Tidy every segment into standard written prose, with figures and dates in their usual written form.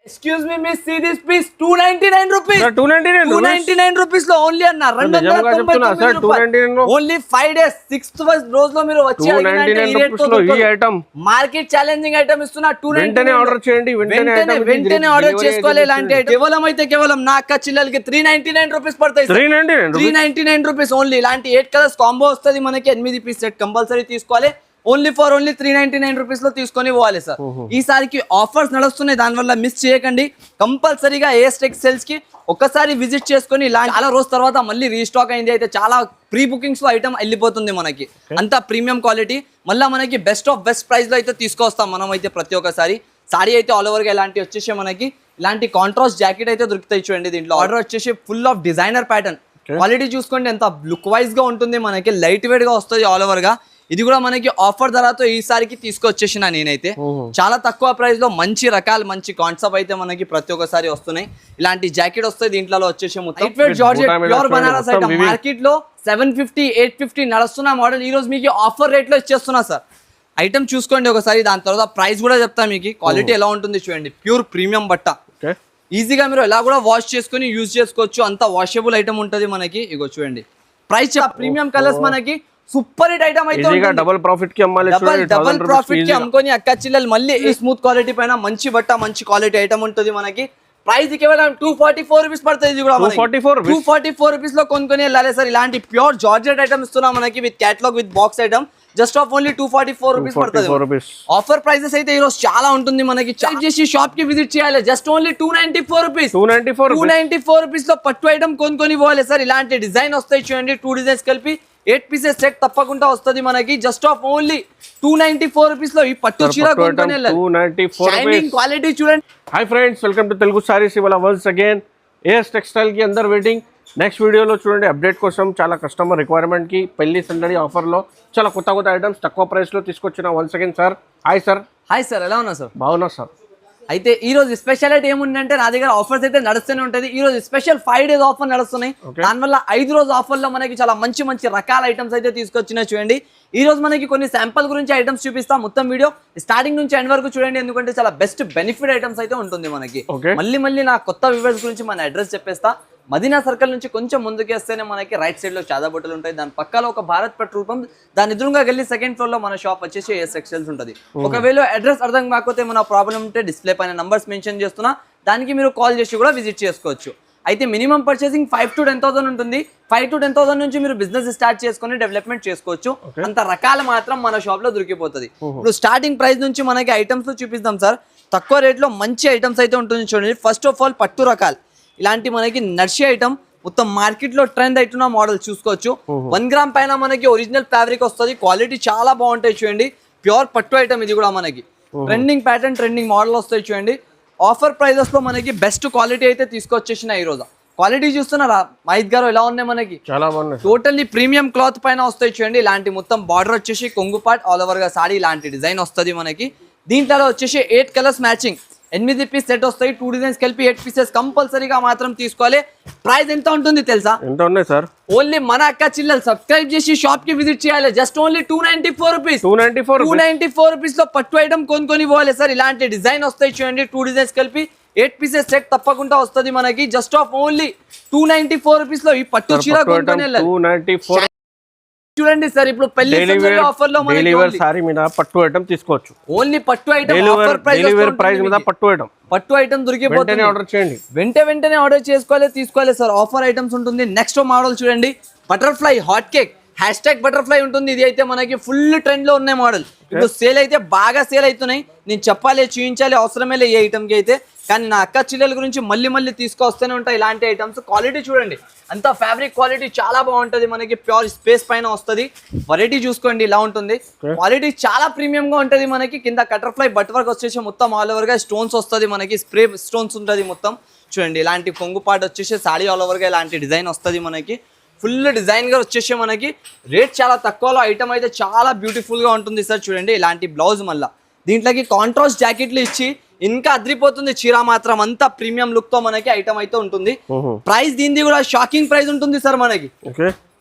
Excuse me, miss, see this piece, 299 rupees. Sir, 299 299 rupees లో only అన్న నిజంగా చెప్తున్నా సార్ 299 లో ఓన్లీ 5 days 6th రోజు లో మీరు వచ్చి 299 రూపీస్ లో ఈ ఐటమ్ మార్కెట్ ఛాలెంజింగ్ ఐటమ్ ఇస్తున్నా 299 వెంటనే ఆర్డర్ చేయండి వెంటనే ఆర్డర్ చేసుకోవాలి ఇలాంటి కేవలం నా అక్క చిల్లలకి 399 రూపీస్ పడతాయి 399 రూపీస్ ఓన్లీ ఇలాంటి 8 కలర్స్ కాంబో వస్తుంది మనకి 8 పీస్ సెట్ కంపల్సరీ తీసుకోవాలి ఓన్లీ 399 రూపీస్ లో తీసుకొని పోవాలి సార్ ఈసారికి ఆఫర్స్ నడుస్తున్నాయి దానివల్ల మిస్ చేయకండి కంపల్సరీగా ఏఎస్ టెక్స్టైల్స్ కి ఒక్కసారి విజిట్ చేసుకొని ఇలాంటి చాలా రోజు తర్వాత మళ్ళీ రీస్టాక్ అయింది అయితే చాలా ప్రీ బుకింగ్స్ లో ఐటమ్ వెళ్ళిపోతుంది మనకి అంతా ప్రీమియం క్వాలిటీ మళ్ళీ మనకి బెస్ట్ ఆఫ్ బెస్ట్ ప్రైస్ లో అయితే తీసుకొస్తాం మనం అయితే ప్రతి ఒక్కసారి సారీ అయితే ఆల్ ఓవర్ గా ఇలాంటి వచ్చేసి మనకి ఇలాంటి కాంట్రాస్ట్ జాకెట్ అయితే దొరుకుతాయి చూడండి దీంట్లో ఆర్డర్ వచ్చేసి full of designer pattern quality చూసుకోండి ఎంత లుక్ వైజ్ గా ఉంటుంది మనకి లైట్ వెయిట్ గా వస్తుంది ఆల్ ఓవర్ గా ఇది కూడా మనకి ఆఫర్ ధరతో ఈసారికి తీసుకొచ్చేసిన నేనైతే చాలా తక్కువ ప్రైస్ లో మంచి రకాలు మంచి కాన్సెప్ట్ అయితే మనకి ప్రతి ఒక్కసారి వస్తున్నాయి ఇలాంటి జాకెట్ వస్తాయి దీంట్లో వచ్చేసి ప్యూర్ బనారస్ ఐటమ్ మార్కెట్ లో 750 850 నడుస్తున్న మోడల్ ఈ రోజు మీకు ఆఫర్ రేట్ లో ఇచ్చేస్తున్నా సార్ ఐటమ్ చూసుకోండి ఒకసారి దాని తర్వాత ప్రైస్ కూడా చెప్తా మీకు క్వాలిటీ ఎలా ఉంటుంది చూడండి ప్యూర్ ప్రీమియం బట్ట ఈజీగా మీరు ఎలా కూడా వాష్ చేసుకుని యూజ్ చేసుకోవచ్చు అంత వాషబుల్ ఐటమ్ ఉంటుంది మనకి ఇగో చూడండి ప్రైస్ ప్రీమియం కలర్స్ మనకి సూపర్ హిట్ ఐటమ్ అయితే డబుల్ ప్రాఫిట్ కి అమ్మాలి డబుల్ ప్రాఫిట్ కి అమ్ముకొని అక్క చిల్లలు మళ్ళీ స్మూత్ క్వాలిటీ పైన మంచి బట్ట మంచి క్వాలిటీ ఐటమ్ ఉంటుంది మనకి ప్రైస్ కేవలం 244 రూపీస్ పడుతుంది ఇది కూడా 244 రూపీస్ లో కొనుక్కొని వెళ్ళాలి సార్ ఇలాంటి ప్యూర్ జార్జెట్ ఐటమ్ ఇస్తున్నాం మనకి with catalogue with box item just half only 244 rupees పడుతుంది ఆఫర్ ప్రైసెస్ అయితే ఈ రోజు చాలా ఉంటుంది మనకి చెక్ చేసి షాప్ కి విజిట్ చేయాలి జస్ట్ ఓన్లీ 294 రూపీస్ 294 రూపీస్ లో పట్టు ఐటమ్ కొనుక్కొని పోవాలి సార్ ఇలాంటి డిజైన్ వస్తాయి చూడండి 2 డిజైన్స్ కలిపి 8 పీసెస్ సెట్ తప్పకుండా వస్తుంది మనకి జస్ట్ ఆఫ్ ఓన్లీ 294 రూపీస్ లో ఈ పట్టు చీర కొనుక్కొని వెళ్ళాలి షైనింగ్ క్వాలిటీ చూడండి hi friends welcome to Telugu saris ఇవాళ వన్స్ అగైన్ ఏఎస్ టెక్స్టైల్ కి అందరు వెయిటింగ్ నెక్స్ట్ వీడియోలో చూడండి అప్డేట్ కోసం చాలా కస్టమర్ రిక్వైర్మెంట్ కి పెళ్లి సందడి ఆఫర్ లో చాలా కొత్త ఐటమ్స్ తక్కువ ప్రైస్ లో తీసుకొచ్చిన once again sir hi sir ఎలా ఉన్నా సార్ బాగున్నా సార్ అయితే ఈ రోజు స్పెషాలిటీ ఏముందంటే నా దగ్గర ఆఫర్స్ అయితే నడుస్తూనే ఉంటుంది ఈ రోజు స్పెషల్ 5 days ఆఫర్ నడుస్తున్నాయి దానివల్ల 5 రోజు ఆఫర్ లో మనకి చాలా మంచి రకాల ఐటమ్స్ అయితే తీసుకొచ్చినాయి చూడండి ఈ రోజు మనకి కొన్ని శాంపుల్ గురించి ఐటమ్స్ చూపిస్తాం మొత్తం వీడియో స్టార్టింగ్ నుంచి ఎండ్ వరకు చూడండి ఎందుకంటే చాలా బెస్ట్ బెనిఫిట్ ఐటమ్స్ అయితే ఉంటుంది మనకి మళ్ళీ నా కొత్త వ్యూవర్స్ గురించి మన అడ్రస్ చెప్పేస్తా మదీనా సర్కిల్ నుంచి కొంచెం ముందుకు వస్తేనే మనకి రైట్ సైడ్ లో చాలా బట్టలు ఉంటాయి దాని పక్కలో ఒక భారత్ పెట్రోల్ పంప్ దాని ఎదురుగా వెళ్ళి సెకండ్ ఫ్లోర్ లో మన షాప్ వచ్చేసి ఏఎస్ టెక్స్టైల్స్ ఉంటుంది ఒకవేళ అడ్రస్ అర్థం కాకపోతే మన ప్రాబ్లం ఉంటే డిస్ప్లే పైన నంబర్స్ మెన్షన్ చేస్తున్నా దానికి మీరు కాల్ చేసి కూడా విజిట్ చేసుకోవచ్చు అయితే మినిమం పర్చేసింగ్ 5 to 10,000 ఉంటుంది 5 to 10,000 నుంచి మీరు బిజినెస్ స్టార్ట్ చేసుకుని డెవలప్మెంట్ చేసుకోవచ్చు అంత రకాలు మాత్రం మన షాప్ లో దొరికిపోతుంది ఇప్పుడు స్టార్టింగ్ ప్రైస్ నుంచి మనకి ఐటమ్స్ చూపిస్తాం సార్ తక్కువ రేట్ లో మంచి ఐటమ్స్ అయితే ఉంటుంది చూడండి ఫస్ట్ ఆఫ్ ఆల్ పట్టు రకాలు ఇలాంటి మనకి నర్షి ఐటమ్ మొత్తం మార్కెట్ లో ట్రెండ్ అవుతున్న మోడల్ చూసుకోవచ్చు 1 గ్రామ్ పైన మనకి ఒరిజినల్ ఫ్యాబ్రిక్ వస్తుంది క్వాలిటీ చాలా బాగుంటాయి చూడండి ప్యూర్ పట్టు ఐటమ్ ఇది కూడా మనకి ట్రెండింగ్ ప్యాటర్న్ ట్రెండింగ్ మోడల్ వస్తాయి చూడండి ఆఫర్ ప్రైజెస్ లో మనకి బెస్ట్ క్వాలిటీ అయితే తీసుకొచ్చేసిన ఈ రోజు క్వాలిటీ చూస్తున్నారా మహిత్ గారు ఎలా ఉన్నాయి మనకి చాలా బాగున్నాయి టోటల్లీ ప్రీమియం క్లాత్ పైన వస్తాయి చూడండి ఇలాంటి మొత్తం బార్డర్ వచ్చేసి కొంగు పార్ట్ ఆల్ ఓవర్ గా సారీ ఇలాంటి డిజైన్ వస్తుంది మనకి దీంట్లో వచ్చేసి 8 కలర్స్ మ్యాచింగ్ 8 పీస్ సెట్ వస్తాయి 2 డిజైన్స్ కలిపి 8 పీసెస్ కంపల్సరీగా మాత్రం తీసుకోవాలి ప్రైస్ ఎంత ఉంటుంది తెలుసా ఎంత ఉన్నాయి సార్ ఓన్లీ మన అక్క చిల్లలు సబ్స్క్రైబ్ చేసి షాప్ కి విజిట్ చేయాలి జస్ట్ ఓన్లీ 294 రూపీస్ 294 రూపీస్ లో పట్టు ఐటమ్ కొనుక్కొని పోవాలి సార్ ఇలాంటి డిజైన్ వస్తాయి చూడండి 2 డిజైన్స్ కలిపి 8 పీసెస్ సెట్ తప్పకుండా వస్తుంది మనకి జస్ట్ ఆఫ్ ఓన్లీ 294 రూపీస్ లో ఈ పట్టు చీర కొనుక్కొని వెళ్ళాలి చూడండి సార్ ఇప్పుడు పెళ్లి ఆఫర్ లో సారీ మీద పట్టు ఐటమ్ తీసుకోవచ్చు ఓన్లీ పట్టు ఐటమ్ ఆఫర్ ప్రైస్ మీద పట్టు ఐటమ్ దొరికిపోతుంది ఆర్డర్ చేయండి వెంటనే ఆర్డర్ చేసుకోవాలి తీసుకోవాలి సార్ ఆఫర్ ఐటమ్స్ ఉంటుంది నెక్స్ట్ మోడల్ చూడండి బటర్ఫ్లై హాట్ కేక్ #బటర్ఫ్లై ఉంటుంది ఇది అయితే మనకి ఫుల్ ట్రెండ్ లో ఉన్నాయి మోడల్ ఇప్పుడు సేల్ అయితే బాగా సేల్ అవుతున్నాయి నేను చెప్పాలి చూపించాలి అవసరమే లే ఈ ఐటమ్ కి అయితే కానీ నా అక్క చిల్లెల గురించి మళ్ళీ తీసుకొస్తూనే ఉంటాయి ఇలాంటి ఐటమ్స్ క్వాలిటీ చూడండి అంత ఫ్యాబ్రిక్ క్వాలిటీ చాలా బాగుంటుంది మనకి ప్యూర్ స్పేస్ పైన వస్తుంది వెరైటీ చూసుకోండి ఇలా ఉంటుంది క్వాలిటీ చాలా ప్రీమియం గా ఉంటుంది మనకి కింద బటర్ఫ్లై బట్ వర్క్ వచ్చేసి మొత్తం ఆల్ ఓవర్ గా స్టోన్స్ వస్తుంది మనకి స్ప్రే స్టోన్స్ ఉంటుంది మొత్తం చూడండి ఇలాంటి కొంగు పాటు వచ్చేసి సాడీ ఆల్ ఓవర్ గా ఇలాంటి డిజైన్ వస్తుంది మనకి ఫుల్ డిజైన్ గా వచ్చేసి మనకి రేట్ చాలా తక్కువలో ఐటమ్ అయితే చాలా బ్యూటిఫుల్ గా ఉంటుంది సార్ చూడండి ఇలాంటి బ్లౌజ్ మళ్ళా దీంట్లోకి కాంట్రాస్ట్ జాకెట్లు ఇచ్చి ఇంకా అద్రిపోతుంది చీర మాత్రం అంతా ప్రీమియం లుక్ తో మనకి ఐటమ్ అయితే ఉంటుంది ప్రైస్ దీనిది కూడా షాకింగ్ ప్రైస్ ఉంటుంది సార్ మనకి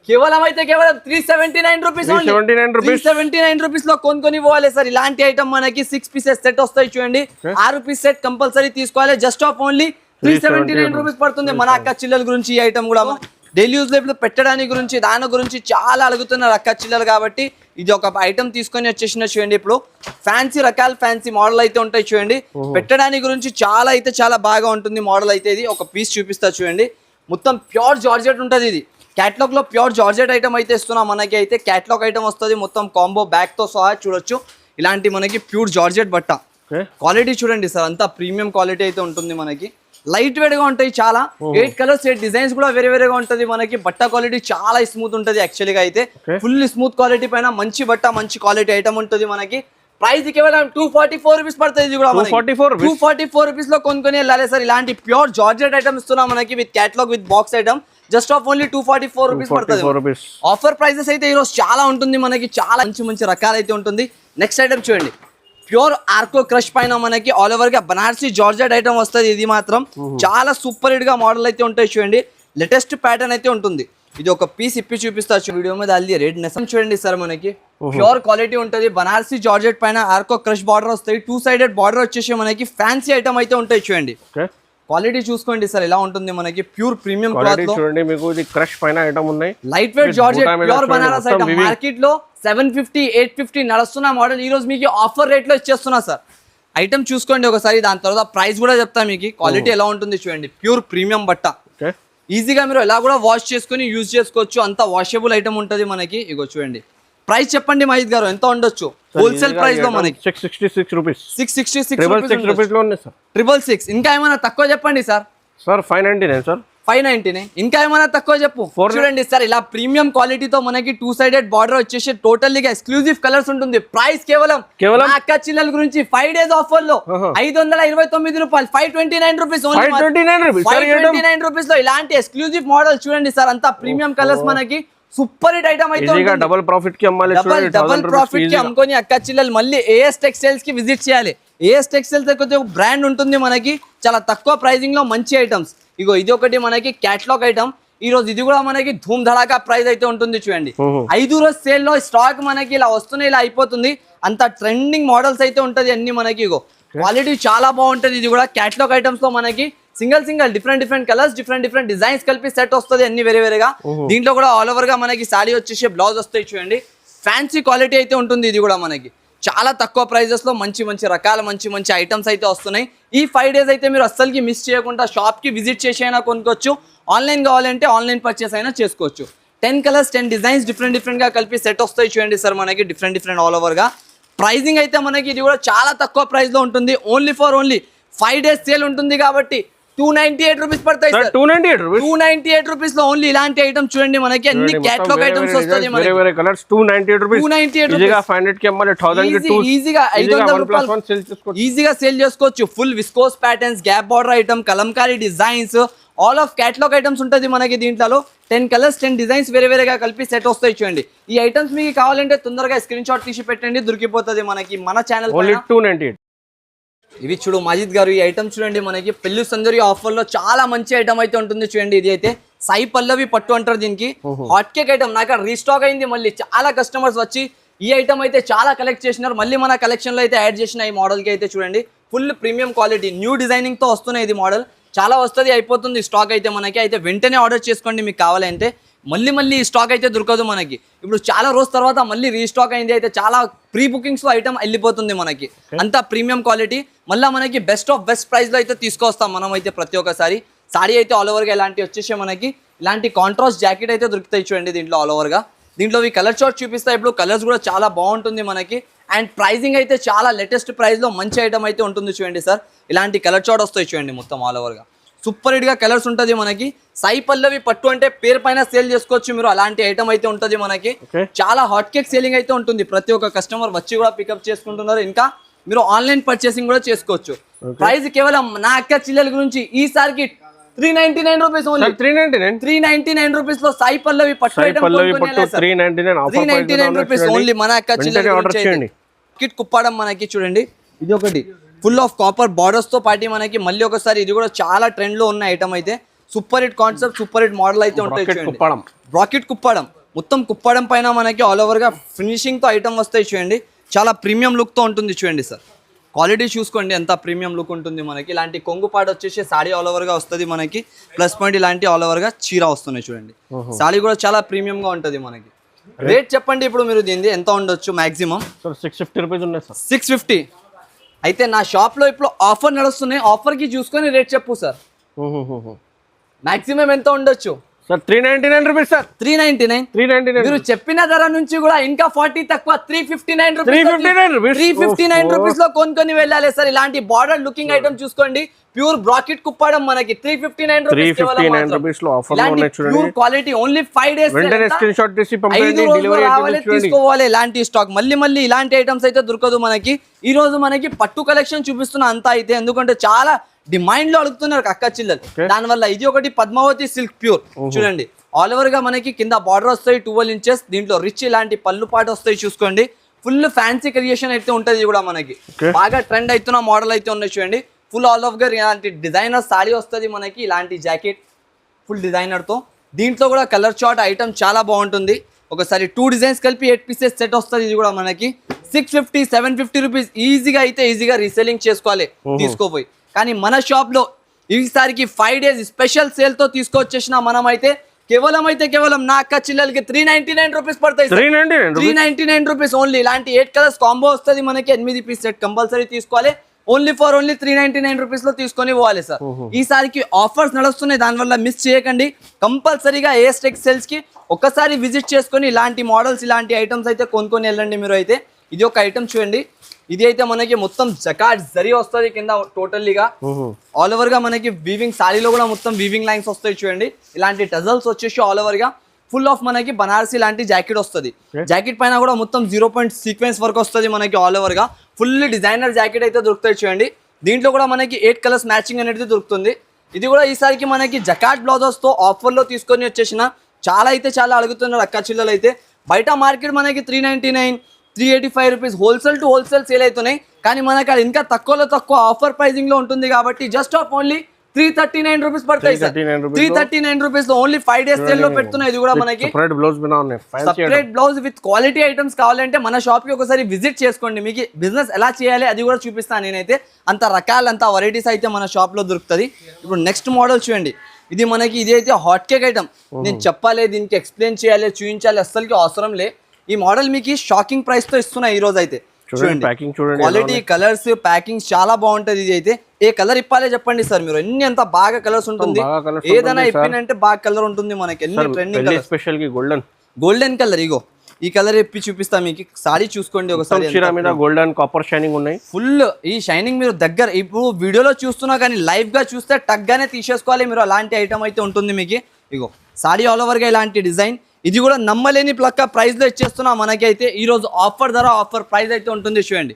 కేవలం అయితే కేవలం 379 రూపీస్ 379 రూపీస్ లో కొనుక్కొని పోవాలి సార్. ఇలాంటి ఐటమ్ మనకి 6 పీసెస్ సెట్ వస్తాయి చూడండి. 6 పీస్ సెట్ కంపల్సరీ తీసుకోవాలి. జస్ట్ ఆఫ్ ఓన్లీ 379 రూపీస్ పడుతుంది. మన అక్క చిల్లల గురించి ఈ ఐటమ్ కూడా డైలీ యూజ్ లో పెట్టడానికి గురించి దాని గురించి చాలా అడుగుతున్నారు అక్క చిల్లలు, కాబట్టి ఇది ఒక ఐటమ్ తీసుకొని వచ్చేసిన చూడండి. ఇప్పుడు ఫ్యాన్సీ రకాల ఫ్యాన్సీ మోడల్ అయితే ఉంటాయి చూడండి. పెట్టడానికి గురించి చాలా బాగా ఉంటుంది మోడల్ అయితే. ఇది ఒక పీస్ చూపిస్తా చూడండి. మొత్తం ప్యూర్ జార్జెట్ ఉంటుంది. ఇది క్యాటలాగ్ లో ప్యూర్ జార్జెట్ ఐటమ్ అయితే ఇస్తున్నాం. మనకి అయితే క్యాటలాగ్ ఐటమ్ వస్తుంది మొత్తం కాంబో బ్యాగ్ తో సహా చూడొచ్చు. ఇలాంటి మనకి ప్యూర్ జార్జెట్ బట్ట క్వాలిటీ చూడండి సార్, అంతా ప్రీమియం క్వాలిటీ అయితే ఉంటుంది. మనకి లైట్ వెయిట్ గా ఉంటాయి చాలా. 8 కలర్స్ 8 డిజైన్స్ కూడా వేరేగా ఉంటది. మనకి బట్ట క్వాలిటీ చాలా స్మూత్ ఉంటది. యాక్చువల్గా అయితే ఫుల్ స్మూత్ క్వాలిటీ పైన మంచి బట్ట మంచి క్వాలిటీ ఐటమ్ ఉంటుంది. మనకి ప్రైస్ కేవలం 244 రూపీస్ పడుతుంది. ఇది కూడా 244 రూపీస్ లో కొనుక్కొని వెళ్ళాలి సార్. ఇలాంటి ప్యూర్ జార్జెట్ ఐటమ్ ఇస్తున్నాం మనకి with catalogue with box item. Just half only 244 rupees పడుతుంది. ఆఫర్ ప్రైసెస్ అయితే ఈరోజు చాలా ఉంటుంది. మనకి చాలా మంచి రకాలు అయితే ఉంటుంది. నెక్స్ట్ ఐటమ్ చూడండి, ప్యూర్ ఆర్కో క్రష్ పైన మనకి ఆల్ ఓవర్ గా బనారసి జార్జెట్ ఐటమ్ వస్తుంది. ఇది మాత్రం చాలా సూపర్ హిట్ గా మోడల్ అయితే ఉంటాయి చూడండి. లేటెస్ట్ ప్యాటర్న్ అయితే ఉంటుంది. ఇది ఒక పీస్ ఇప్పి చూపిస్తా వీడియో మీద. అది రెడ్ నెస్ చూడండి సార్, మనకి ప్యూర్ క్వాలిటీ ఉంటుంది. బనారసి జార్జెట్ పైన ఆర్కో క్రష్ బార్డర్ వస్తాయి. 2 సైడెడ్ బార్డర్ వచ్చేసి మనకి ఫ్యాన్సీ ఐటమ్ అయితే ఉంటాయి చూడండి. క్వాలిటీ చూసుకోండి సార్ ఎలా ఉంటుంది. మనకి ప్యూర్ ప్రీమియం క్లాత్ లో చూడండి. మీకు ఇది క్రష్ పైన ఐటమ్ ఉన్నాయి. Light weight georgette pure Banaras item. Market లో 750 850 నడుస్తున్న మోడల్ ఈ రోజు మీకు ఆఫర్ రేట్ లో ఇచ్చేస్తున్నా సార్. ఐటమ్ చూసుకోండి ఒకసారి, దాని తర్వాత ప్రైస్ కూడా చెప్తా మీకు. క్వాలిటీ ఎలా ఉంటుంది చూడండి. ప్యూర్ ప్రీమియం బట్ట ఈజీగా మీరు ఎలా కూడా వాష్ చేసుకుని యూజ్ చేసుకోవచ్చు. అంత వాషబుల్ ఐటమ్ ఉంటుంది మనకి. ఇగో చూడండి, ప్రైస్ చెప్పండి మహిత్ గారు ఎంత ఉండొచ్చు హోల్సేల్ ప్రైస్ లో? మనకి 666 రూపీస్ 666 రూపీస్ లో ఉంది సార్. 666. ఇంకా ఏమైనా తక్కువ చెప్పండి సార్. 599 సార్. 599. ఇంకా ఏమైనా తక్కువ చెప్పు. చూడండి సార్, ఇలా ప్రీమియం క్వాలిటీతో మనకి 2 సైడెడ్ బార్డర్ వచ్చేసి టోటల్లీ ఎక్స్క్లూజివ్ కలర్స్ ఉంటుంది. ప్రైస్ కేవలం అక్క చిల్లల గురించి 5 డేస్ ఆఫర్ లో 529 రూపాయలు 529 రూపీస్. 529 రూపీస్ లో ఇలాంటి ఎక్స్క్లూజివ్ మోడల్ చూడండి సార్. అంతా ప్రీమియం కలర్స్ మనకి సూపర్ హిట్ ఐటమ్ అయితే డబుల్ ప్రాఫిట్ కి అమ్మాలి. డబుల్ ప్రాఫిట్ కి అమ్ముకొని అక్క చిల్లలు మళ్ళీ ఏఎస్ టెక్స్టైల్స్ కి విజిట్ చేయాలి. ఏఎస్ టెక్స్టైల్స్ కొంచెం బ్రాండ్ ఉంటుంది మనకి. చాలా తక్కువ ప్రైజింగ్ లో మంచి ఐటమ్స్. ఇగో ఇది ఒకటి మనకి క్యాటలాగ్ ఐటమ్. ఈ రోజు ఇది కూడా మనకి ధూమ్ ధడాకా ప్రైస్ అయితే ఉంటుంది చూడండి. 5 రోజు సేల్ లో స్టాక్ మనకి ఇలా వస్తున్నాయి, ఇలా అయిపోతుంది. అంత ట్రెండింగ్ మోడల్స్ అయితే ఉంటది అన్ని మనకి. ఇగో క్వాలిటీ చాలా బాగుంటది. ఇది కూడా క్యాటలాగ్ ఐటమ్స్ లో మనకి single different colours different designs కలిపి సెట్ వస్తుంది అన్ని వేరేగా. దీంట్లో కూడా ఆల్ ఓవర్ గా మనకి సారీ వచ్చేసి బ్లౌజ్ వస్తాయి చూడండి. ఫ్యాన్సీ క్వాలిటీ అయితే ఉంటుంది. ఇది కూడా మనకి చాలా తక్కువ ప్రైజెస్ లో మంచి రకాల మంచి ఐటమ్స్ అయితే వస్తున్నాయి. ఈ 5 డేస్ అయితే మీరు అస్సలకి మిస్ చేయకుండా షాప్ కి విజిట్ చేసి అయినా కొనుక్కోవచ్చు. ఆన్లైన్ కావాలంటే ఆన్లైన్ పర్చేస్ అయినా చేసుకోవచ్చు. 10 కలర్స్ 10 డిజైన్స్ డిఫరెంట్ గా కలిపి సెట్ వస్తాయి చూడండి సార్. మనకి డిఫరెంట్ ఆల్ ఓవర్ గా. ప్రైజింగ్ అయితే మనకి ఇది కూడా చాలా తక్కువ ప్రైస్ లో ఉంటుంది. ఓన్లీ 5 డేస్ సేల్ ఉంటుంది కాబట్టి 298 రూపీస్ పడతాయి సార్. 298 రూపీస్ లో ఓన్లీ ఇలాంటి ఐటమ్ చూడండి. మనకి అన్ని క్యాటలాగ్ ఐటమ్స్ వస్తాయి. వేరే కలర్స్ 298 రూపీస్. ఈజీగా 500 కి అమ్మాలి. 1000 కి 2 ఈజీగా 500 రూపాయలు ఈజీగా సేల్ చేసుకోవచ్చు. Full viscose patterns, gap border item, Kalamkari designs, all of catalogue items ఉంటుంది మనకి. దీంట్లో 10 కలర్స్ 10 డిజైన్స్ వేరేగా కలిపి సెట్ వస్తాయి చూడండి. ఈ ఐటమ్స్ మీకు కావాలంటే తొందరగా స్క్రీన్ షాట్ తీసి పెట్టండి, దొరికిపోతుంది మనకి మన ఛానల్. 298. ఇవి చూడు మజిద్ గారు, ఈ ఐటమ్ చూడండి మనకి పెళ్లి సందరి ఆఫర్ లో చాలా మంచి ఐటమ్ అయితే ఉంటుంది చూడండి. ఇది అయితే సాయి పల్లవి పట్టు అంటారు దీనికి. హాట్ కేక్ ఐటమ్ నాకు రీస్టాక్ అయింది. మళ్ళీ చాలా కస్టమర్స్ వచ్చి ఈ ఐటమ్ అయితే చాలా కలెక్ట్ చేసినారు. మళ్ళీ మన కలెక్షన్ లో అయితే యాడ్ చేసిన ఈ మోడల్ కి అయితే చూడండి full premium quality new designing తో వస్తున్నాయి. ఇది మోడల్ చాలా వస్తుంది, అయిపోతుంది స్టాక్ అయితే మనకి. అయితే వెంటనే ఆర్డర్ చేసుకోండి మీకు కావాలంటే. మళ్ళీ స్టాక్ అయితే దొరకదు మనకి. ఇప్పుడు చాలా రోజు తర్వాత మళ్ళీ రీస్టాక్ అయింది. అయితే చాలా ప్రీ బుకింగ్స్ లో ఐటమ్ వెళ్ళిపోతుంది మనకి. అంతా ప్రీమియం క్వాలిటీ. మళ్ళీ మనకి బెస్ట్ ఆఫ్ బెస్ట్ ప్రైస్ లో అయితే తీసుకొస్తాం మనం అయితే ప్రతి ఒక్కసారి. సారీ అయితే ఆల్ ఓవర్ గా ఇలాంటి వచ్చేసి మనకి ఇలాంటి కాంట్రాస్ట్ జాకెట్ అయితే దొరుకుతాయి చూడండి దీంట్లో ఆల్ ఓవర్ గా. దీంట్లో ఈ కలర్ చార్ట్ చూపిస్తాయి. ఇప్పుడు కలర్స్ కూడా చాలా బాగుంటుంది మనకి. అండ్ ప్రైజింగ్ అయితే చాలా లేటెస్ట్ ప్రైస్ లో మంచి ఐటమ్ అయితే ఉంటుంది చూడండి సార్. ఇలాంటి కలర్ చార్ట్ వస్తాయి చూడండి మొత్తం ఆల్ ఓవర్ గా. సూపర్ హిట్ గా కలర్స్ ఉంటుంది మనకి. సాయి పల్లవి పట్టు అంటే పేరు పైన సేల్ చేసుకోవచ్చు మీరు. అలాంటి ఐటమ్ అయితే ఉంటుంది మనకి. చాలా హాట్ కేక్ సేలింగ్ అయితే ఉంటుంది. ప్రతి ఒక్క కస్టమర్ వచ్చి కూడా పికప్ చేసుకుంటున్నారు. ఇంకా మీరు ఆన్లైన్ పర్చేసింగ్ కూడా చేసుకోవచ్చు. ప్రైస్ కేవలం నా అక్క చిల్లల గురించి ఈసారికి 399 రూపీస్ ఓన్లీ. 399 రూపీస్ లో సాయి పల్లవి పట్టు ఐటమ్ 399 రూపీస్ ఓన్లీ మన అక్క చిల్లల గురించి. కిట్ కుప్పాడం మనకి చూడండి. ఇది ఒకటి ఫుల్ ఆఫ్ కాపర్ బార్డర్స్ తో పాటు మనకి మళ్ళీ ఒకసారి ఇది కూడా చాలా ట్రెండ్ లో ఉన్న ఐటమ్ అయితే super hit concept, super hit model అయితే ఉంటాయి చూడండి. కుప్పడం, రాకెట్ కుప్పడం, మొత్తం కుప్పడం పైన మనకి ఆల్ ఓవర్ గా ఫినిషింగ్ తో ఐటమ్ వస్తాయి చూడండి. చాలా ప్రీమియం లుక్ తో ఉంటుంది చూడండి సార్. క్వాలిటీ చూసుకోండి ఎంత ప్రీమియం లుక్ ఉంటుంది మనకి. ఇలాంటి కొంగు పాట వచ్చేసి సాడీ ఆల్ ఓవర్ గా వస్తుంది మనకి. ప్లస్ పాయింట్ ఇలాంటి ఆల్ ఓవర్ గా చీర వస్తున్నాయి చూడండి. సాడీ కూడా చాలా ప్రీమియం గా ఉంటుంది మనకి. రేట్ చెప్పండి ఇప్పుడు మీరు దీనిది ఎంత ఉండొచ్చు మాక్సిమం? 650 రూపీస్ ఉన్నాయి సార్. 650 అయితే నా షాప్ లో ఇప్పుడు ఆఫర్ నడుస్తున్నాయి. ఆఫర్ కి చూసుకొని రేట్ చెప్పు సార్. మాక్సిమం ఎంత ఉండొచ్చు సార్? 399 rupees sir. 399. మీరు చెప్పిన ధర నుంచి కూడా ఇంకా 40 తక్కువ 359 రూపీస్. 359 రూపీస్ లో కొనుక్కొని వెళ్ళాలి సార్. ఇలాంటి బార్డర్ లుకింగ్ ఐటమ్ చూసుకోండి. ప్యూర్ బ్రాకెట్ కుప్పడం మనకి 359 రూపీస్ లో ఆఫర్ లో ఉన్నాయి చూడండి. ప్యూర్ క్వాలిటీ ఓన్లీ 5 డేస్ వెంటనే స్క్రీన్ షాట్ తీసి పంపండి. డెలివరీ తీసుకోవాలి. ఇలాంటి స్టాక్ మళ్ళీ ఇలాంటి ఐటమ్స్ అయితే దొరకదు మనకి. ఈ రోజు మనకి పట్టు కలెక్షన్ చూపిస్తున్నా అంతా అయితే, ఎందుకంటే చాలా డిమాండ్ లో అడుగుతున్నారు అక్క చిల్లలు. దాని వల్ల ఇది ఒకటి పద్మావతి సిల్క్ ప్యూర్ చూడండి. ఆల్ ఓవర్ గా మనకి కింద బార్డర్ వస్తాయి 12 ఇంచెస్. దీంట్లో రిచ్ ఇలాంటి పళ్ళు పాటు వస్తాయి చూసుకోండి. ఫుల్ ఫ్యాన్సీ క్రియేషన్ అయితే ఉంటది కూడా మనకి. బాగా ట్రెండ్ అవుతున్న మోడల్ అయితే ఉన్నాయి చూడండి. ఫుల్ ఆల్ ఓవర్ గా ఇలాంటి డిజైనర్ సారీ వస్తుంది మనకి. ఇలాంటి జాకెట్ ఫుల్ డిజైనర్ తో. దీంట్లో కూడా కలర్ చార్ట్ ఐటమ్ చాలా బాగుంటుంది. ఒకసారి 2 డిజైన్స్ కలిపి 8 పీసెస్ సెట్ వస్తుంది. ఇది కూడా మనకి 650 750 రూపీస్ ఈజీగా రీసెల్లింగ్ చేసుకోవాలి తీసుకోపోయి. కానీ మన షాప్ లో ఈసారికి 5 డేస్ స్పెషల్ సేల్ తో తీసుకొచ్చేసిన మనం అయితే కేవలం నా అక్క చిల్లలకి 399 రూపీస్ పడతాయి. 399 రూపీస్ ఓన్లీ. ఇలాంటి 8 కలర్స్ కాంబో వస్తుంది మనకి. 8 పీస్ సెట్ కంపల్సరీ తీసుకోవాలి. ఓన్లీ 399 రూపీస్ లో తీసుకొని పోవాలి సార్. ఈసారికి ఆఫర్స్ నడుస్తున్నాయి, దానివల్ల మిస్ చేయకండి. కంపల్సరీగా ఏఎస్ టెక్స్టైల్స్ కి ఒకసారి విజిట్ చేసుకొని ఇలాంటి మోడల్స్ ఇలాంటి ఐటమ్స్ అయితే కొనుక్కొని వెళ్ళండి మీరు అయితే. ఇది ఒక ఐటమ్ చూడండి. ఇది అయితే మనకి మొత్తం జకాట్ జరీ వస్తుంది కింద టోటల్లీగా. ఆల్ ఓవర్ గా మనకి వీవింగ్ సారీలో కూడా మొత్తం వీవింగ్ లైన్స్ వస్తాయి చూడండి. ఇలాంటి టజల్స్ వచ్చేసి ఆల్ ఓవర్ గా ఫుల్ ఆఫ్ మనకి బనారసి లాంటి జాకెట్ వస్తుంది. జాకెట్ పైన కూడా మొత్తం 0 పాయింట్ సీక్వెన్స్ వర్క్ వస్తుంది మనకి. ఆల్ ఓవర్ గా ఫుల్ డిజైనర్ జాకెట్ అయితే దొరుకుతాయి చూడండి. దీంట్లో కూడా మనకి 8 కలర్స్ మ్యాచింగ్ అనేది దొరుకుతుంది. ఇది కూడా ఈసారికి మనకి జకాట్ బ్లౌజెస్ తో ఆఫర్ లో తీసుకొని వచ్చేసిన చాలా అడుగుతున్నారు అక్క చిల్లలు అయితే. బయట మార్కెట్ మనకి 399 385 rupees wholesale to wholesale sale అవుతున్నాయి. కానీ మనకి అది ఇంకా తక్కువ ఆఫర్ ప్రైజింగ్ లో ఉంటుంది కాబట్టి జస్ట్ ఆఫ్ ఓన్లీ 339 రూపీస్ పడతాయి సార్. 339 రూపీస్ లో ఓన్లీ 5 డేస్ సేల్ లో పెడుతున్నాయి. ఇది కూడా మనకి separate blouse with quality items కావాలంటే మన షాప్ కి ఒకసారి విజిట్ చేసుకోండి. మీకు బిజినెస్ ఎలా చేయాలి అది కూడా చూపిస్తాను నేనైతే. అంత వెరైటీస్ అయితే మన షాప్ లో దొరుకుతుంది. ఇప్పుడు నెక్స్ట్ మోడల్ చూడండి. ఇది మనకి ఇది అయితే హాట్ కేక్ ఐటమ్. నేను చెప్పాలి, దీనికి ఎక్స్ప్లెయిన్ చేయాలి, చూపించాలి అస్సలకి అవసరం లే. ఈ మోడల్ మీకు షాకింగ్ ప్రైస్ తో ఇస్తున్నా ఈ రోజు అయితే. చూడండి క్వాలిటీ, కలర్స్, ప్యాకింగ్ చాలా బాగుంటది. ఇది అయితే ఏ కలర్ ఇప్పాలే చెప్పండి సార్ మీరు. ఎన్ని అంత బాగా కలర్స్ ఉంటుంది. ఏదైనా ఇప్పినంటే బాగా కలర్ ఉంటుంది మనకి. ఎన్ని ట్రెండింగ్ స్పెషల్ కి గోల్డెన్ కలర్. ఇగో ఈ కలర్ ఇప్పి చూపిస్తా మీకు. సారీ చూసుకోండి ఒకసారి. గోల్డెన్ కాపర్ షైనింగ్ ఉన్నాయి. ఫుల్ ఈ షైనింగ్ మీరు దగ్గర ఇప్పుడు వీడియోలో చూస్తున్నా కానీ లైవ్ గా చూస్తే టగ్గానే తీసేసుకోవాలి మీరు. అలాంటి ఐటమ్ అయితే ఉంటుంది మీకు. ఇగో సారీ ఆల్ ఓవర్ గా ఇలాంటి డిజైన్. ఇది కూడా నమ్మలేని ప్లక్క ప్రైస్ లో ఇచ్చేస్తున్నా మనకైతే. ఈ రోజు ఆఫర్ ప్రైస్ అయితే ఉంటుంది చూడండి.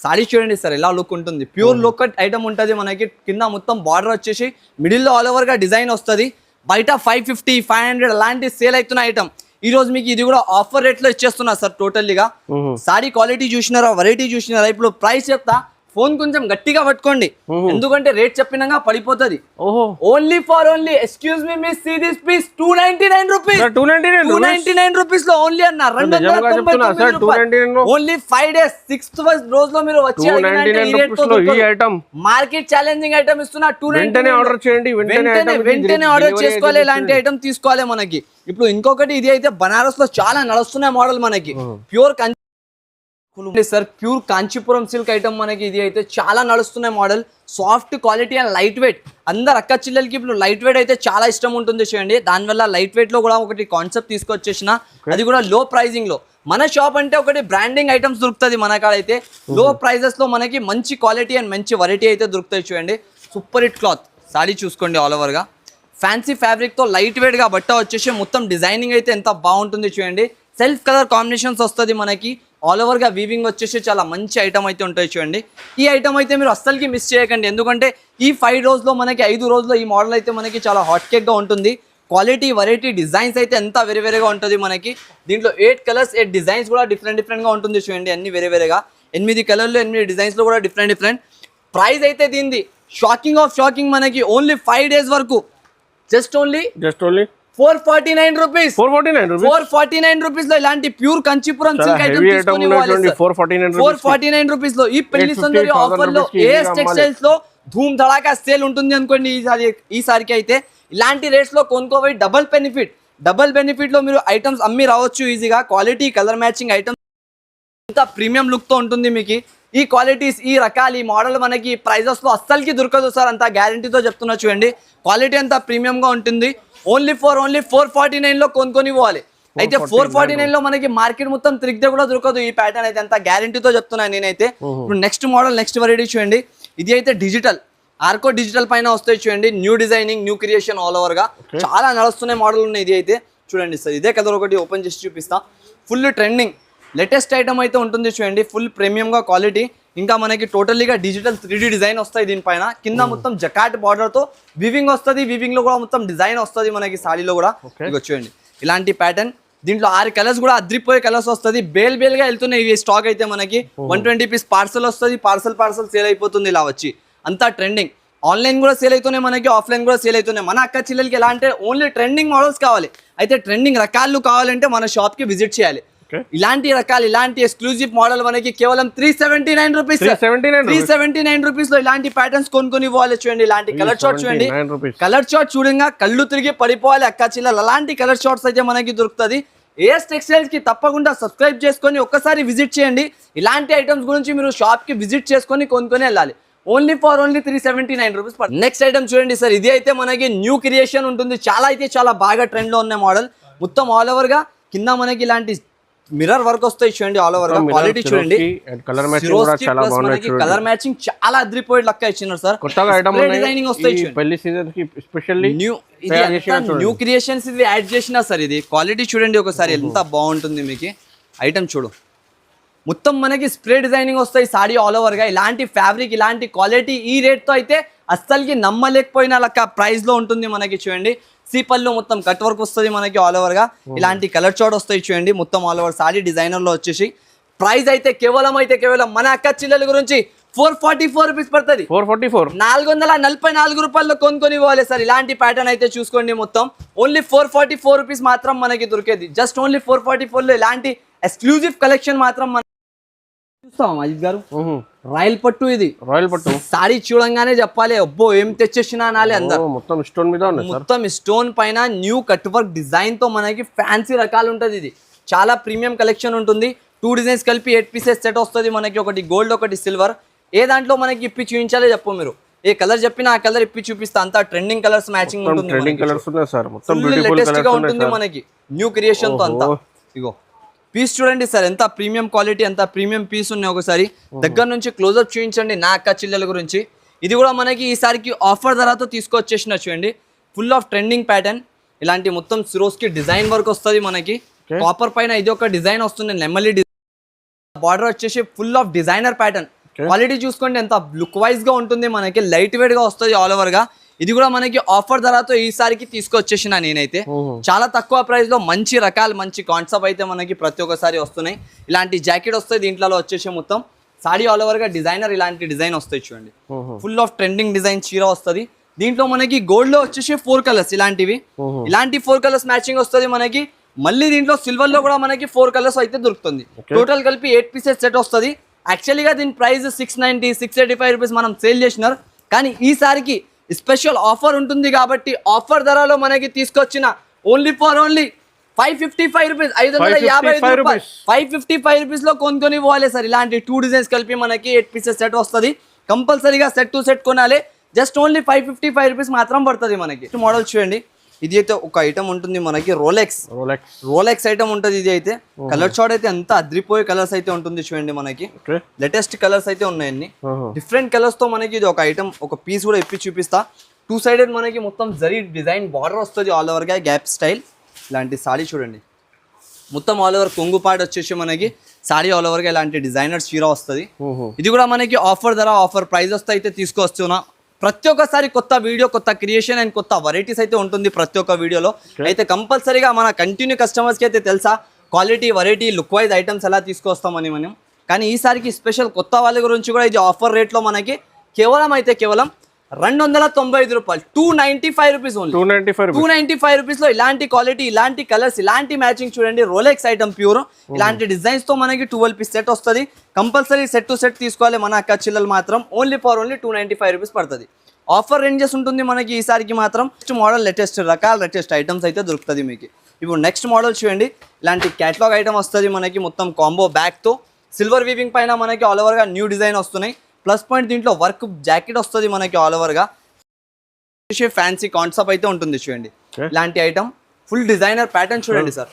సారీ చూడండి సార్ ఎలా లుక్ ఉంటుంది. ప్యూర్ లుక్ ఐటమ్ ఉంటుంది మనకి. కింద మొత్తం బార్డర్ వచ్చేసి మిడిల్లో ఆల్ ఓవర్ గా డిజైన్ వస్తుంది. బయట 550 500 అలాంటి సేల్ అవుతున్న ఐటమ్. ఈ రోజు మీకు ఇది కూడా ఆఫర్ రేట్ లో ఇచ్చేస్తున్నా సార్ టోటల్లీగా. సారీ క్వాలిటీ చూసినారా, వెరైటీ చూసినారా. ఇప్పుడు ప్రైస్ చెప్తా, ఫోన్ కొంచెం గట్టిగా పట్టుకోండి ఎందుకంటే రేట్ చెప్పినాక పడిపోతుంది. Only excuse me miss see this piece 299 rupees. 299 rupees లో ఓన్లీ అన్న 299 ఓన్లీ 5 డేస్ 6th రోజులో మీరు వచ్చి మార్కెట్ ఛాలెంజింగ్ ఐటమ్ ఇస్తున్నా. 299 ఆర్డర్ చేయండి, వెంటనే ఆర్డర్ చేసుకోవాలి. ఇలాంటి ఐటమ్ తీసుకోవాలి మనకి. ఇప్పుడు ఇంకొకటి ఇది అయితే బనారస్ లో చాలా నడుస్తున్న మోడల్ మనకి. Pure sir pure Kanchipuram silk item మనకి. ఇది అయితే చాలా నడుస్తున్న model. Soft quality and light weight. అందరు అక్క చిల్లలకి ఇప్పుడు లైట్ వెయిట్ అయితే చాలా ఇష్టం ఉంటుంది చూడండి. దానివల్ల లైట్ వెయిట్ లో కూడా ఒకటి కాన్సెప్ట్ తీసుకొచ్చేసిన, అది కూడా లో ప్రైజింగ్ లో. మన షాప్ అంటే ఒకటి బ్రాండింగ్ ఐటమ్స్ దొరుకుతుంది మన కాడ అయితే. లో ప్రైజెస్ లో మనకి మంచి క్వాలిటీ అండ్ మంచి వెరైటీ అయితే దొరుకుతాయి చూడండి. సూపర్ హిట్ క్లాత్ సారీ చూసుకోండి. ఆల్ ఓవర్ గా ఫ్యాన్సీ ఫ్యాబ్రిక్ తో లైట్ వెయిట్ గా బట్ట వచ్చేసి మొత్తం డిజైనింగ్ అయితే ఎంత బాగుంటుంది చూడండి. సెల్ఫ్ కలర్ కాంబినేషన్స్ వస్తుంది మనకి. ఆల్ ఓవర్ గా వీవింగ్ వచ్చేసి చాలా మంచి ఐటమ్ అయితే ఉంటాయి చూడండి. ఈ ఐటమ్ అయితే మీరు అస్సలకి మిస్ చేయకండి. ఎందుకంటే ఈ 5 రోజుల్లో మనకి 5 రోజుల్లో ఈ మోడల్ అయితే మనకి చాలా హాట్ కేక్ గా ఉంటుంది. క్వాలిటీ, వెరైటీ, డిజైన్స్ అయితే ఎంత వేరేగా ఉంటుంది మనకి. దీంట్లో 8 కలర్స్ 8 డిజైన్స్ కూడా డిఫరెంట్ గా ఉంటుంది చూడండి. అన్ని వేరేగా 8 కలర్లు 8 డిజైన్స్ లో కూడా డిఫరెంట్. ప్రైస్ అయితే దీనిది షాకింగ్ మనకి ఓన్లీ 5 డేస్ వరకు జస్ట్ ఓన్లీ 449 రూపీస్ 449 రూపీస్ లో ఇలాంటి ప్యూర్ కంచిపురం సిల్క్ ఐటమ్ తీసుకొని 449 రూపీస్ లో ఈ పెళ్లి సందడి ఆఫర్ లో ఏఎస్ టెక్స్టైల్స్ లో ధూమ్ ధడాకా సేల్ ఉంటుంది అనుకోండి ఈసారికి అయితే ఇలాంటి రేట్స్ లో కొనుక్కోవాలి డబుల్ బెనిఫిట్ లో మీరు ఐటమ్స్ అమ్మి రావచ్చు ఈజీగా క్వాలిటీ కలర్ మ్యాచింగ్ ఐటమ్స్ ఇంత ప్రీమియం లుక్ తో ఉంటుంది మీకు ఈ క్వాలిటీస్ ఈ రకాలు ఈ మోడల్ మనకి ప్రైజెస్ లో అస్సలకి దొరకదు సార్ అంత గ్యారంటీతో చెప్తున్నా చూడండి క్వాలిటీ అంతా ప్రీమియం గా ఉంటుంది ఓన్లీ 449 లో కొనుక్కొని పోవాలి అయితే 449 లో మనకి మార్కెట్ మొత్తం తిరిగితే కూడా దొరకదు ఈ ప్యాటర్న్ అయితే అంత గ్యారంటీతో చెప్తున్నాను నేనైతే ఇప్పుడు నెక్స్ట్ మోడల్ నెక్స్ట్ వెరైటీ చూడండి ఇది అయితే డిజిటల్ ఆర్కో డిజిటల్ పైన వస్తాయి చూడండి new designing new creation all over గా చాలా నడుస్తున్న మోడల్ ఉన్నాయి ఇది అయితే చూడండి సార్ ఇదే కలర్ ఒకటి ఓపెన్ చేసి చూపిస్తా ఫుల్ ట్రెండింగ్ లేటెస్ట్ ఐటమ్ అయితే ఉంటుంది చూడండి ఫుల్ ప్రీమియం గా క్వాలిటీ ఇంకా మనకి టోటల్లీగా డిజిటల్ 3D డిజైన్ వస్తాయి దీనిపైన కింద మొత్తం జకాట్ బార్డర్ తో వివింగ్ వస్తుంది వివింగ్ లో కూడా మొత్తం డిజైన్ వస్తుంది మనకి సాడీలో కూడా ఇగో చూడండి ఇలాంటి ప్యాటర్న్ దీంట్లో 6 కలర్స్ కూడా అద్రిపోయే కలర్స్ వస్తుంది బేల్ గా వెళ్తున్నాయి ఇవి స్టాక్ అయితే మనకి 120 పీస్ పార్సల్ వస్తుంది పార్సల్ సేల్ అయిపోతుంది ఇలా వచ్చి అంతా ట్రెండింగ్ ఆన్లైన్ కూడా సేల్ అవుతున్నాయి మనకి ఆఫ్లైన్ కూడా సేల్ అవుతున్నాయి మన అక్క చెల్లెలకి ఎలా అంటే ఓన్లీ ట్రెండింగ్ మోడల్స్ కావాలి అయితే ట్రెండింగ్ రకాలు కావాలంటే మన షాప్ కి విజిట్ చేయాలి ఇలాంటి రకాలు ఇలాంటి ఎక్స్క్లూజివ్ మోడల్ మనకి కేవలం 379 రూపీస్ 379 రూపీస్ లో ఇలాంటి ప్యాటర్న్స్ కొనుక్కొని ఇవ్వాలి చూడండి ఇలాంటి కలర్ షార్ట్ చూడండి కలర్ షార్ట్ చూడంగా కళ్ళు తిరిగి పడిపోవాలి అక్క చిల్లలు అలాంటి కలర్ షార్ట్స్ అయితే మనకి దొరుకుతుంది ఏఎస్ టెక్స్టైల్స్ కి తప్పకుండా సబ్స్క్రైబ్ చేసుకొని ఒక్కసారి విజిట్ చేయండి ఇలాంటి ఐటమ్స్ గురించి మీరు షాప్ కి విజిట్ చేసుకొని కొనుక్కొని వెళ్ళాలి ఓన్లీ 379 రూపీస్ నెక్స్ట్ ఐటమ్ చూడండి సార్ ఇది అయితే మనకి న్యూ క్రియేషన్ ఉంటుంది చాలా బాగా ట్రెండ్ లో ఉన్న మోడల్ మొత్తం ఆల్ ఓవర్ గా కింద మనకి ఇలాంటి మిర్రర్ వర్క్ వస్తాయి చూడండి ఆల్ ఓవర్ గా క్వాలిటీ చూడండి కలర్ మ్యాచింగ్ చాలా అద్రిపోయే లెక్క ఇచ్చినారు సార్ కొత్తగా ఐటమ్ డిజైనింగ్ వస్తాయి పెళ్లి సీజన్ కి స్పెషల్లీ న్యూ క్రియేషన్స్ ఇది యాడ్ చేసిన సార్ ఇది క్వాలిటీ చూడండి ఒకసారి ఎంత బాగుంటుంది మీకు ఐటమ్ చూడు మొత్తం మనకి స్ప్రే డిజైనింగ్ వస్తాయి సాడీ ఆల్ ఓవర్ గా ఇలాంటి ఫ్యాబ్రిక్ ఇలాంటి క్వాలిటీ ఈ రేట్ తో అయితే అస్సలకి నమ్మలేకపోయిన లెక్క ప్రైస్ లో ఉంటుంది మనకి చూడండి సీపల్లో మొత్తం కట్ వర్క్ వస్తుంది మనకి ఆల్ ఓవర్ గా ఇలాంటి కలర్ చార్ట్ వస్తాయి చూడండి మొత్తం ఆల్ ఓవర్ సాడీ డిజైనర్ లో వచ్చేసి ప్రైస్ అయితే కేవలం మన అక్క చిల్లల గురించి 444 రూపీస్ పడుతుంది 444 రూపాయల్లో కొనుక్కొని ఇవ్వాలి సార్ ఇలాంటి ప్యాటర్న్ అయితే చూసుకోండి మొత్తం ఓన్లీ 444 రూపీస్ మాత్రం మనకి దొరికేది జస్ట్ ఓన్లీ 444 లో ఇలాంటి ఎక్స్క్లూజివ్ కలెక్షన్ మాత్రం చూస్తాం అజిత్ గారు రాయల్ పట్టు ఇది సారీ చూడంగానే చెప్పాలి అబ్బో ఏం తెచ్చేసినా అనాలి అందరూ మొత్తం స్టోన్ మీద మొత్తం స్టోన్ పైన న్యూ కట్ వర్క్ డిజైన్ తో మనకి ఫ్యాన్సీ రకాలు ఉంటది ఇది చాలా ప్రీమియం కలెక్షన్ ఉంటుంది 2 డిజైన్స్ కలిపి 8 పీసెస్ సెట్ వస్తుంది మనకి ఒకటి గోల్డ్ ఒకటి సిల్వర్ ఏ దాంట్లో మనకి ఇప్పి చూపించాలో చెప్పు మీరు ఏ కలర్ చెప్పినా ఆ కలర్ ఇప్పి చూపిస్తా అంతా ట్రెండింగ్ కలర్స్ మ్యాచింగ్ ఉంటుంది లేటెస్ట్ గా ఉంటుంది మనకి న్యూ క్రియేషన్ తో అంతా ఇగో పీస్ చూడండి సార్ ఎంత ప్రీమియం క్వాలిటీ ఎంత ప్రీమియం పీస్ ఉన్నాయి ఒకసారి దగ్గర నుంచి క్లోజ్అప్ చూపించండి నా అక్క చిల్లెల గురించి ఇది కూడా మనకి ఈసారికి ఆఫర్ ధరతో తీసుకొచ్చేసిన చూడండి ఫుల్ ఆఫ్ ట్రెండింగ్ ప్యాటర్న్ ఇలాంటి మొత్తం సిరోస్ కి డిజైన్ వర్క్ వస్తుంది మనకి కాపర్ పైన ఇది ఒక డిజైన్ వస్తుంది నెమలి బార్డర్ వచ్చేసి full of designer pattern quality చూసుకోండి ఎంత లుక్ వైజ్ గా ఉంటుంది మనకి లైట్ వెయిట్ గా వస్తుంది ఆల్ ఓవర్ గా ఇది కూడా మనకి ఆఫర్ ధరతో ఈసారికి తీసుకొచ్చేసిన నేనైతే చాలా తక్కువ ప్రైస్ లో మంచి రకాలు మంచి కాన్సెప్ట్ అయితే మనకి ప్రతి ఒక్కసారి వస్తున్నాయి ఇలాంటి జాకెట్ వస్తాయి దీంట్లో వచ్చేసి మొత్తం సాడీ ఆల్ ఓవర్ గా డిజైనర్ ఇలాంటి డిజైన్ వస్తాయి చూడండి ఫుల్ ఆఫ్ ట్రెండింగ్ డిజైన్ చీర వస్తుంది దీంట్లో మనకి గోల్డ్ లో వచ్చేసి 4 కలర్స్ ఇలాంటివి ఇలాంటి 4 కలర్స్ మ్యాచింగ్ వస్తుంది మనకి మళ్ళీ దీంట్లో సిల్వర్ లో కూడా మనకి 4 కలర్స్ అయితే దొరుకుతుంది టోటల్ కలిపి 8 పీసెస్ సెట్ వస్తుంది యాక్చువల్గా దీని ప్రైస్ 690 685 రూపీస్ మనం సేల్ చేసినారు కానీ ఈసారికి స్పెషల్ ఆఫర్ ఉంటుంది కాబట్టి ఆఫర్ ధరలో మనకి తీసుకొచ్చిన ఓన్లీ 555 రూపీస్ 555 రూపాయలు 555 రూపీస్ లో కొనుక్కొని పోవాలి సార్ ఇలాంటి 2 డిజైన్స్ కలిపి మనకి 8 పీసెస్ సెట్ వస్తుంది కంపల్సరీగా సెట్ టు సెట్ కొనాలి జస్ట్ ఓన్లీ 555 రూపీస్ మాత్రం పడుతుంది మనకి మోడల్ చూడండి ఇది అయితే ఒక ఐటమ్ ఉంటుంది మనకి రోలెక్స్ ఐటమ్ ఉంటుంది ఇది అయితే కలర్ చార్ట్ అయితే ఎంత అద్రిపోయే కలర్స్ అయితే ఉంటుంది చూడండి మనకి లేటెస్ట్ కలర్స్ అయితే ఉన్నాయండి డిఫరెంట్ కలర్స్ తో మనకి ఇది ఒక ఐటమ్ ఒక పీస్ కూడా ఇప్పి చూపిస్తా 2 సైడెడ్ మనకి మొత్తం జరీ డిజైన్ బార్డర్ వస్తుంది ఆల్ ఓవర్ గా గ్యాప్ స్టైల్ ఇలాంటి సాడీ చూడండి మొత్తం ఆల్ ఓవర్ కొంగు పార్ట్ వచ్చేసి మనకి సాడీ ఆల్ ఓవర్ గా ఇలాంటి డిజైనర్ చీర వస్తుంది ఇది కూడా మనకి ఆఫర్ ధర ఆఫర్ ప్రైస్ వస్తే అయితే తీసుకొస్తున్నా ప్రతి ఒక్కసారి కొత్త వీడియో కొత్త క్రియేషన్ అండ్ కొత్త వెరైటీస్ అయితే ఉంటుంది ప్రతి ఒక్క వీడియోలో అయితే కంపల్సరీగా మన కంటిన్యూ కస్టమర్స్కి అయితే తెలుసా quality variety look wise items ఎలా తీసుకొస్తామని మనం కానీ ఈసారికి స్పెషల్ కొత్త వాళ్ళ గురించి కూడా ఇది ఆఫర్ రేట్లో మనకి కేవలం 295 రూపాయలు, 295 రూపీస్ ఓన్లీ. 295 రూపీస్ లో ఇలాంటి క్వాలిటీ, ఇలాంటి కలర్స్, ఇలాంటి మ్యాచింగ్ చూడండి. రోలెక్స్ ఐటమ్ ప్యూర్, ఇలాంటి డిజైన్స్ తో మనకి 12 పీస్ సెట్ వస్తుంది. కంపల్సరీ సెట్ టు సెట్ తీసుకోవాలి మన అక్క చిల్లలు మాత్రం. ఓన్లీ 295 రూపీస్ పడుతుంది. ఆఫర్ రేంజెస్ ఉంటుంది మనకి ఈసారికి మాత్రం. నెక్స్ట్ మోడల్ లేటెస్ట్ రకాల లేటెస్ట్ ఐటమ్స్ అయితే దొరుకుతుంది మీకు. ఇప్పుడు నెక్స్ట్ మోడల్ చూడంండి, ఇలాంటి క్యాటలాగ్ ఐటమ్ వస్తుంది మనకి మొత్తం కాంబో బ్యాక్ తో. సిల్వర్ వీవింగ్ పైన మనకి ఆల్ ఓవర్ గా న్యూ డిజైన్ వస్తున్నాయి. ప్లస్ పాయింట్ దీంట్లో వర్క్ జాకెట్ వస్తుంది మనకి ఆల్ ఓవర్ గా. ఫ్యాన్సీ కాన్సెప్ట్ అయితే ఉంటుంది చూడండి. ఇలాంటి ఐటమ్ ఫుల్ డిజైనర్ ప్యాటర్న్ చూడండి సార్.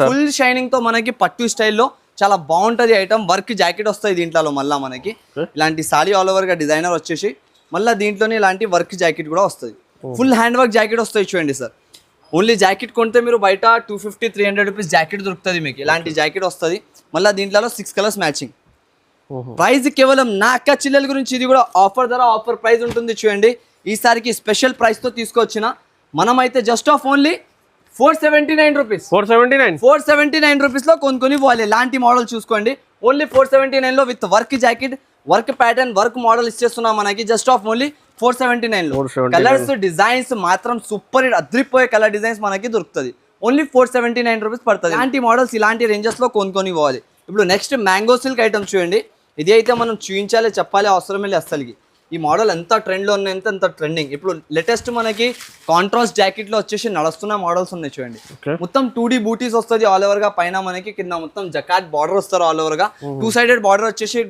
ఫుల్ షైనింగ్ తో మనకి పట్టు స్టైల్లో చాలా బాగుంటది ఐటమ్. వర్క్ జాకెట్ వస్తుంది దీంట్లో మళ్ళీ మనకి. ఇలాంటి సారీ ఆల్ ఓవర్ గా డిజైనర్ వచ్చేసి మళ్ళీ దీంట్లోనే ఇలాంటి వర్క్ జాకెట్ కూడా వస్తుంది. ఫుల్ హ్యాండ్ వర్క్ జాకెట్ వస్తాయి చూడండి సార్. ఓన్లీ జాకెట్ కొంటే మీరు బయట 250-300 రూపీస్ జాకెట్ దొరుకుతుంది మీకు. ఇలాంటి జాకెట్ వస్తుంది మళ్ళీ దీంట్లో 6 కలర్స్ మ్యాచింగ్. ప్రైస్ కేవలం నా అక్క చిల్లెల గురించి. ఇది కూడా ఆఫర్ ధర, ఆఫర్ ప్రైస్ ఉంటుంది చూడండి. ఈసారికి స్పెషల్ ప్రైస్ తో తీసుకొచ్చిన మనమైతే just half only 479 rupees. 479 rupees లో కొనుక్కొని పోవాలి. ఇలాంటి మోడల్ చూసుకోండి. ఓన్లీ 479 లో with work jacket, work pattern, work model ఇచ్చేస్తున్నాం మనకి జస్ట్ ఆఫ్ ఓన్లీ 479 లో. కలర్స్ డిజైన్స్ మాత్రం సూపర్ హిట్ అద్రిపోయే కలర్ డిజైన్స్ మనకి దొరుకుతుంది. ఓన్లీ 479 రూపీస్ పడుతుంది. ఇలాంటి మోడల్స్ ఇలాంటి రేంజెస్ లో కొనుక్కొని పోవాలి. ఇప్పుడు నెక్స్ట్ మ్యాంగో సిల్క్ ఐటమ్ చూడండి. ఇది అయితే మనం చూపించాలి, చెప్పాలి అవసరమే లేదు అసలుకి. ఈ మోడల్ ఎంత ట్రెండ్లో ఉన్నాయి, ఎంత ట్రెండింగ్. ఇప్పుడు లేటెస్ట్ మనకి కాంట్రాస్ట్ జాకెట్ లో వచ్చేసి నడుస్తున్న మోడల్స్ ఉన్నాయి చూడండి. మొత్తం 2D బూటీస్ వస్తుంది ఆల్ ఓవర్ గా. పైన మనకి కింద మొత్తం జకాట్ బార్డర్ వస్తారు ఆల్ ఓవర్ గా. 2 సైడెడ్ బార్డర్ వచ్చేసి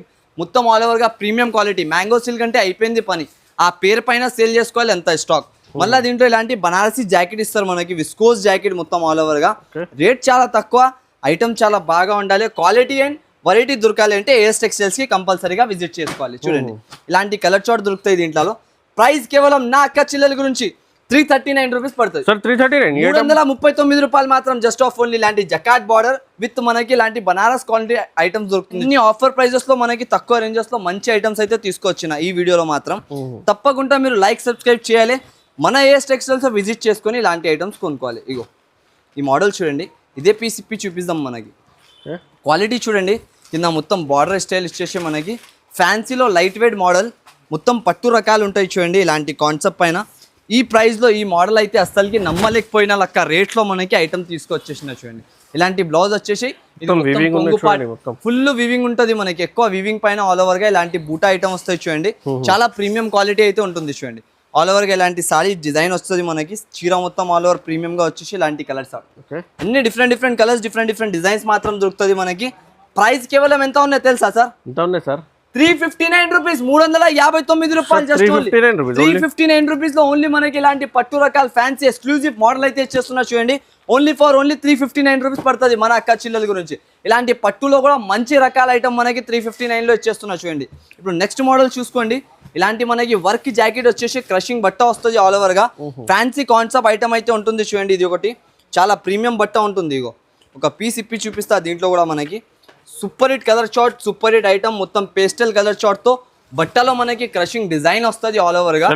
మొత్తం ఆల్ ఓవర్ గా ప్రీమియం క్వాలిటీ. మ్యాంగో సిల్క్ అంటే అయిపోయింది పని. ఆ పేరు పైన సేల్ చేసుకోవాలి ఎంత స్టాక్. మళ్ళీ దీంట్లో ఇలాంటి బనారసి జాకెట్ ఇస్తారు మనకి, విస్కోస్ జాకెట్ మొత్తం ఆల్ ఓవర్ గా. రేట్ చాలా తక్కువ, ఐటమ్ చాలా బాగా ఉండాలి, క్వాలిటీ అండ్ వెరైటీ దొరకాలి అంటే ఏఎస్ టెక్స్టైల్స్ కి కంపల్సరీగా విజిట్ చేసుకోవాలి. చూడండి ఇలాంటి కలర్ చార్ట్ దొరుకుతాయి దీంట్లో. ప్రైస్ కేవలం నా అక్క చిల్లెల గురించి 339 రూపీస్ పడుతుంది. 339 రూపాయలు మాత్రం జస్ట్ ఆఫ్ ఓన్లీ. ఇలాంటి జకాట్ బార్డర్ విత్ మనకి ఇలాంటి బనారస్ క్వాలిటీ ఐటమ్స్ దొరుకుతుంది. ఇన్ని ఆఫర్ ప్రైజెస్ లో మనకి తక్కువ రేంజెస్ లో మంచి ఐటమ్స్ అయితే తీసుకొచ్చిన ఈ వీడియోలో మాత్రం. తప్పకుండా మీరు లైక్ సబ్స్క్రైబ్ చేయాలి, మన ఏఎస్ టెక్స్టైల్స్ విజిట్ చేసుకొని ఇలాంటి ఐటమ్స్ కొనుక్కోవాలి. ఇగో ఈ మోడల్ చూడండి, ఇదే పీస్ ఇప్పి చూపిద్దాం మనకి. క్వాలిటీ చూడండి, కింద మొత్తం బార్డర్ స్టైల్ ఇచ్చేసి మనకి ఫ్యాన్సీలో లైట్ వెయిట్ మోడల్, మొత్తం పట్టు రకాలు ఉంటాయి చూడండి ఇలాంటి కాన్సెప్ట్ పైన. ఈ ప్రైస్లో ఈ మోడల్ అయితే అస్సలకి నమ్మలేకపోయిన లెక్క రేట్లో మనకి ఐటమ్ తీసుకొచ్చేసిన చూడండి. ఇలాంటి బ్లౌజ్ వచ్చేసి ఫుల్ వివింగ్ ఉంటుంది మనకి. ఎక్కువ వివింగ్ పైన ఆల్ ఓవర్ గా ఇలాంటి బూటా ఐటమ్ వస్తాయి చూడండి. చాలా ప్రీమియం క్వాలిటీ అయితే ఉంటుంది చూడండి. ఆల్ ఓవర్ గా ఇలాంటి సారీ డిజైన్ వస్తుంది మనకి. చీర మొత్తం ఆల్ ఓవర్ ప్రీమియం గా వచ్చేసి ఇలాంటి కలర్స్ అన్ని డిఫరెంట్ కలర్స్, డిఫరెంట్ డిజైన్స్ మాత్రం దొరుకుతుంది మనకి. ప్రైస్ కేవలం ఎంత ఉన్నాయి తెలుసా సార్? ఎంత ఉన్నాయి సార్? 359 రూపీస్, 359 రూపాయలు. జస్ట్ 359 రూపీస్ లో ఓన్లీ మనకి ఇలాంటి పట్టు రకాల ఫ్యాన్సీ ఎక్స్క్లూజివ్ మోడల్ అయితే ఇచ్చేస్తున్నా చూడండి. ఓన్లీ 359 రూపీస్ పడుతుంది మన అక్క చిల్లల గురించి. ఇలాంటి పట్టులో కూడా మంచి రకాల ఐటమ్ మనకి 359 లో ఇచ్చేస్తున్నా చూడండి. ఇప్పుడు నెక్స్ట్ మోడల్ చూసుకోండి. ఇలాంటి మనకి వర్క్ జాకెట్ వచ్చేసి క్రషింగ్ బట్ట వస్తుంది ఆల్ ఓవర్ గా. ఫ్యాన్సీ కాన్సెప్ట్ ఐటమ్ అయితే ఉంటుంది చూడండి. ఇది ఒకటి చాలా ప్రీమియం బట్ట ఉంటుంది. ఇగో ఒక పీస్ ఇప్పి చూపిస్తా. దీంట్లో కూడా మనకి super hit colour chart, super hit item, మొత్తం పేస్టల్ కలర్ చార్ట్ తో బట్టలో మనకి క్రషింగ్ డిజైన్ వస్తుంది ఆల్ ఓవర్ గా.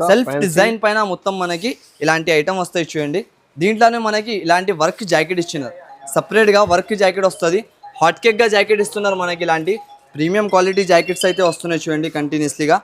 సెల్ఫ్ డిజైన్ పైన మొత్తం మనకి ఇలాంటి ఐటమ్ వస్తాయి చూడండి. దీంట్లోనే మనకి ఇలాంటి వర్క్ జాకెట్ ఇచ్చినారు, సపరేట్ గా వర్క్ జాకెట్ వస్తుంది. హాట్ కేక్ గా జాకెట్ ఇస్తున్నారు మనకి. ఇలాంటి ప్రీమియం క్వాలిటీ జాకెట్స్ అయితే వస్తున్నాయి చూడండి కంటిన్యూస్లీగా.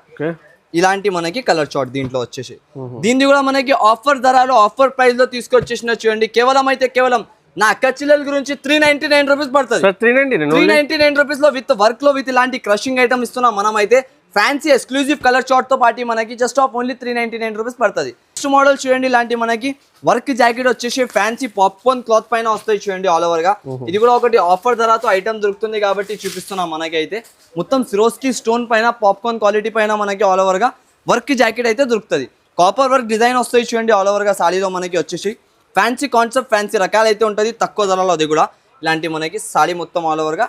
ఇలాంటి మనకి కలర్ చార్ట్ దీంట్లో వచ్చేసి. దీన్ని కూడా మనకి ఆఫర్ ధరలో, ఆఫర్ ప్రైస్ లో తీసుకొచ్చేసిన చూడండి. కేవలం నా అక్క చిల్లల గురించి 399 రూపీస్ పడుతుంది. 399 రూపీస్ లో విత్ వర్క్ లో విత్ ఇలాంటి క్రషింగ్ ఐటమ్ ఇస్తున్నాం మనం అయితే. ఫ్యాన్సీ ఎక్స్క్లూజివ్ కలర్ చార్ట్ తో పాటు మనకి జస్ట్ ఆఫ్ ఓన్లీ 399 రూపీస్ పడుతుంది. నెక్స్ట్ మోడల్ చూడండి, ఇలాంటి మనకి వర్క్ జాకెట్ వచ్చేసి ఫ్యాన్సీ పాప్కార్న్ క్లాత్ పైన వస్తాయి చూడండి ఆల్ ఓవర్ గా. ఇది కూడా ఒకటి ఆఫర్ ధరతో ఐటమ్ దొరుకుతుంది కాబట్టి చూపిస్తున్నాం మనకి అయితే. మొత్తం సిరోస్కి స్టోన్ పైన పాప్కార్న్ క్వాలిటీ పైన మనకి ఆల్ ఓవర్ గా వర్క్ జాకెట్ అయితే దొరుకుతుంది. కాపర్ వర్క్ డిజైన్ వస్తాయి చూడండి ఆల్ ఓవర్ గా. సాడీలో మనకి వచ్చేసి ఫ్యాన్సీ కాన్సెప్ట్, ఫ్యాన్సీ రకాలు అయితే ఉంటుంది తక్కువ ధరలో. అది కూడా ఇలాంటి మనకి సాడీ మొత్తం ఆల్ ఓవర్ గా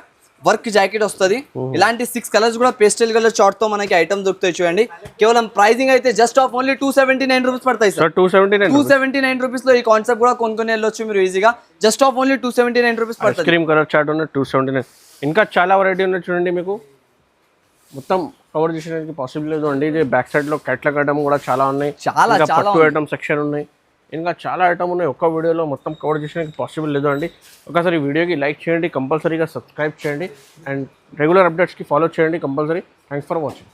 వర్క్ జాకెట్ వస్తుంది. ఇలాంటి 6 కలర్స్ కూడా పేస్టల్ కలర్ చార్ట్ తో మనకి ఐటమ్ దొరుకుతాయి చూడండి. కేవలం ప్రైసింగ్ అయితే జస్ట్ ఆఫ్ ఓన్లీ 279 రూపీస్ పడతాయి సార్. 279 రూపీస్ లో ఈ కాన్సెప్ట్ కూడా కొనుక్కొని వెళ్ళొచ్చు మీరు ఈజీగా. జస్ట్ ఆఫ్ ఓన్లీ 279 రూపీస్ పడుతుంది. క్రీమ్ కలర్ చార్ట్ ఉన్న 279. ఇంకా చాలా వెరైటీ ఉన్నాయి చూడండి. మీకు మొత్తం కవర్ చేసేందుకు పాసిబుల్ లేదు అండి. ఇది బ్యాక్ సైడ్ లో కట్ల ఐటమ్ కూడా చాలా ఉన్నాయి. చాలా పట్టు ఐటమ్ సెక్షన్ ఉన్నాయి. ఇంకా చాలా ఐటమ్ ఉన్నాయి. ఒక్క వీడియోలో మొత్తం కవర్ చేయడానికి పాసిబుల్ లేదు అండి. ఒకసారి వీడియోకి లైక్ చేయండి, కంపల్సరీగా సబ్స్క్రైబ్ చేయండి అండ్ రెగ్యులర్ అప్డేట్స్కి ఫాలో చేయండి కంపల్సరీ. Thanks for watching.